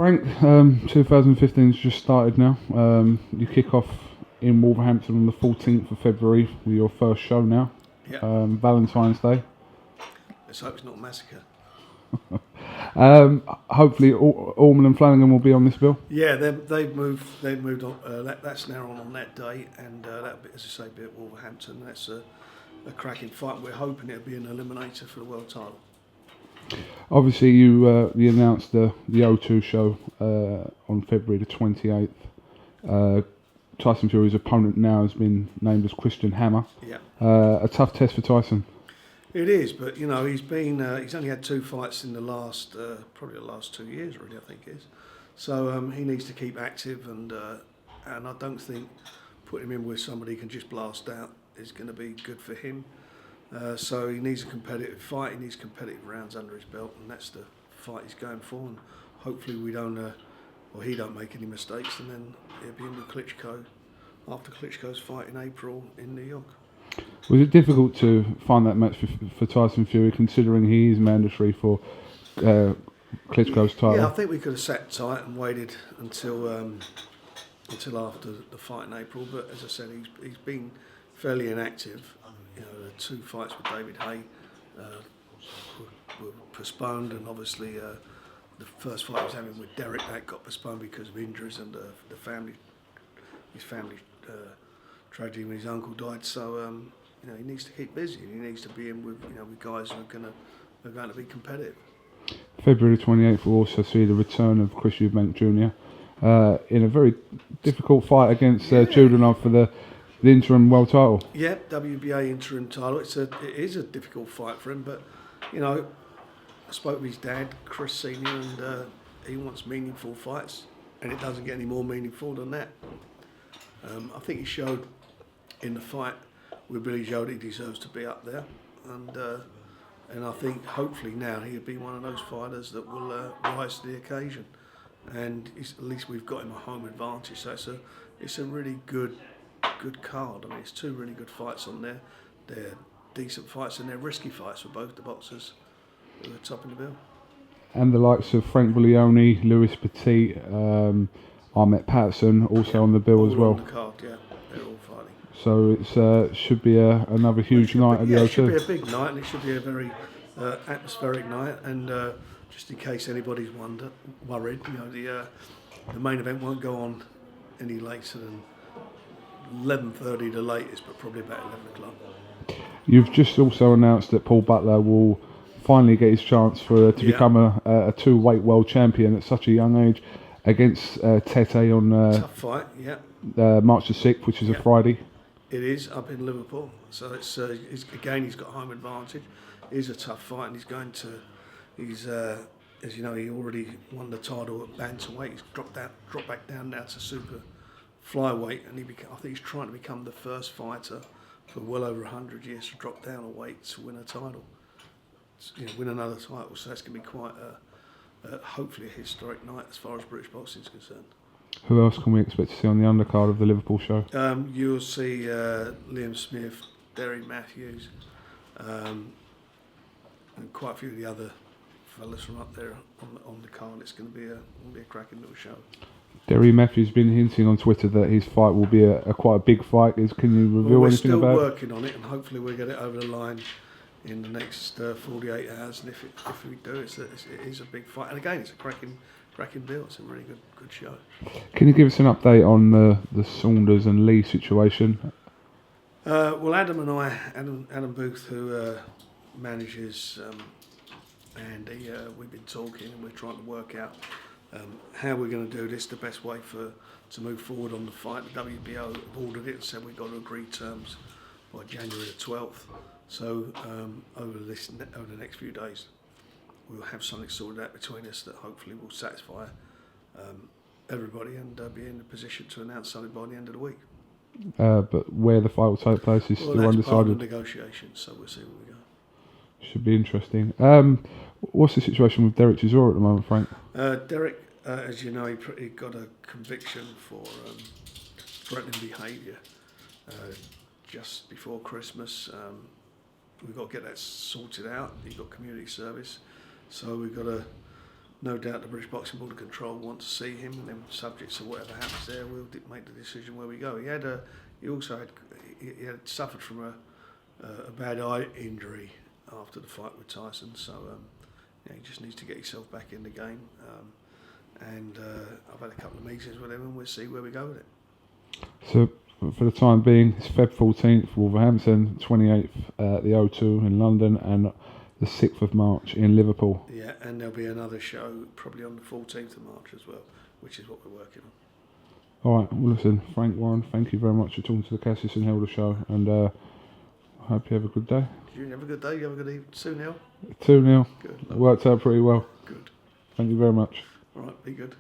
Frank, 2015's just started now. You kick off in Wolverhampton on the 14th of February with your first show now. Yeah. Valentine's Day. Let's hope it's not a massacre. Hopefully, Ormond and Flanagan will be on this bill. Yeah, they've moved on. That's now on that day, and that'll be, as I say, be at Wolverhampton. That's a cracking fight. We're hoping it'll be an eliminator for the world title. Obviously, you announced the O2 show on February the 28th. Tyson Fury's opponent now has been named as Christian Hammer. Yeah. A tough test for Tyson. It is, but you know he's only had 2 fights in the last probably the last 2 years, really. I think it is. So he needs to keep active, and I don't think putting him in with somebody who can just blast out is going to be good for him. So he needs a competitive fight. He needs competitive rounds under his belt, and that's the fight he's going for. And hopefully he don't make any mistakes, and then he'll be in with Klitschko after Klitschko's fight in April in New York. Was it difficult to find that match for Tyson Fury, considering he is mandatory for Klitschko's title? Yeah, I think we could have sat tight and waited until after the fight in April. But as I said, he's been fairly inactive. You know, the 2 fights with David Haye were postponed, and obviously the first fight he was having with Dereck, that got postponed because of injuries and his family tragedy when his uncle died. So he needs to keep busy, and he needs to be in with with guys who are going to be competitive. February 28th will also see the return of Chris Eubank Jr. In a very difficult fight against Judenov for the interim world title. Yeah, WBA interim title. It is a difficult fight for him, but I spoke with his dad, Chris Senior, and he wants meaningful fights, and it doesn't get any more meaningful than that. I think he showed in the fight with Billy Joe that he deserves to be up there, and I think hopefully now he'll be one of those fighters that will rise to the occasion, and at least we've got him a home advantage. So it's a really good card. I mean, it's 2 really good fights on there. They're decent fights, and they're risky fights for both the boxers who are topping the bill. And the likes of Frank Buglioni, Lewis Petit, Ahmet Patterson also on the bill as well. On the card, yeah, they're all fighting. So it should be another huge night at the O2. It should be a big night, and it should be a very atmospheric night. And just in case anybody's worried, the main event won't go on any later than 11:30 the latest, but probably about 11 o'clock. You've just also announced that Paul Butler will finally get his chance to become a 2-weight world champion at such a young age against Tete on tough fight, yeah. March the 6th, which is a Friday. It is up in Liverpool, so it's again he's got home advantage. It is a tough fight, and he's as you know, he already won the title at bantamweight. He's dropped back down now to super flyweight, and I think he's trying to become the first fighter for well over 100 years to drop down a weight to win a title, win another title. So that's going to be quite hopefully a historic night as far as British boxing is concerned. Who else can we expect to see on the undercard of the Liverpool show? You'll see Liam Smith, Derry Matthews, and quite a few of the other fellas from up there on the card. It's going to be a cracking little show. Derry Matthews has been hinting on Twitter that his fight will be a quite a big fight. Can you reveal anything about it? We're still working on it, and hopefully we'll get it over the line in the next 48 hours. And if we do, it is a big fight. And again, it's a cracking bill. It's a really good show. Can you give us an update on the Saunders and Lee situation? Well, Adam Booth, who manages Andy, we've been talking, and we're trying to work out how we're going to do this, the best way to move forward on the fight. The WBO have ordered it and said we've got to agree terms by January the 12th. So over the next few days, we'll have something sorted out between us that hopefully will satisfy everybody, and be in a position to announce something by the end of the week. But where the fight will take place is still undecided. Part of the negotiations, so we'll see where we go. Should be interesting. What's the situation with Dereck Chisora at the moment, Frank? Dereck, as you know, he got a conviction for threatening behaviour just before Christmas. We've got to get that sorted out. He got community service, so we've got to no doubt the British Boxing Board of Control want to see him, and then subject to whatever happens there, we'll make the decision where we go. He also had suffered from a bad eye injury after the fight with Tyson, so he just needs to get himself back in the game. And I've had a couple of meetings with him, and we'll see where we go with it. So, for the time being, it's Feb 14th, Wolverhampton, 28th at the O2 in London, and the 6th of March in Liverpool. Yeah, and there'll be another show probably on the 14th of March as well, which is what we're working on. All right, well, listen, Frank Warren, thank you very much for talking to the Cassius and Hilda show, and I hope you have a good day. You have a good day, you have a good evening. Soon, Neil? 2-0. Good. It worked out pretty well. Good. Thank you very much. All right, be good.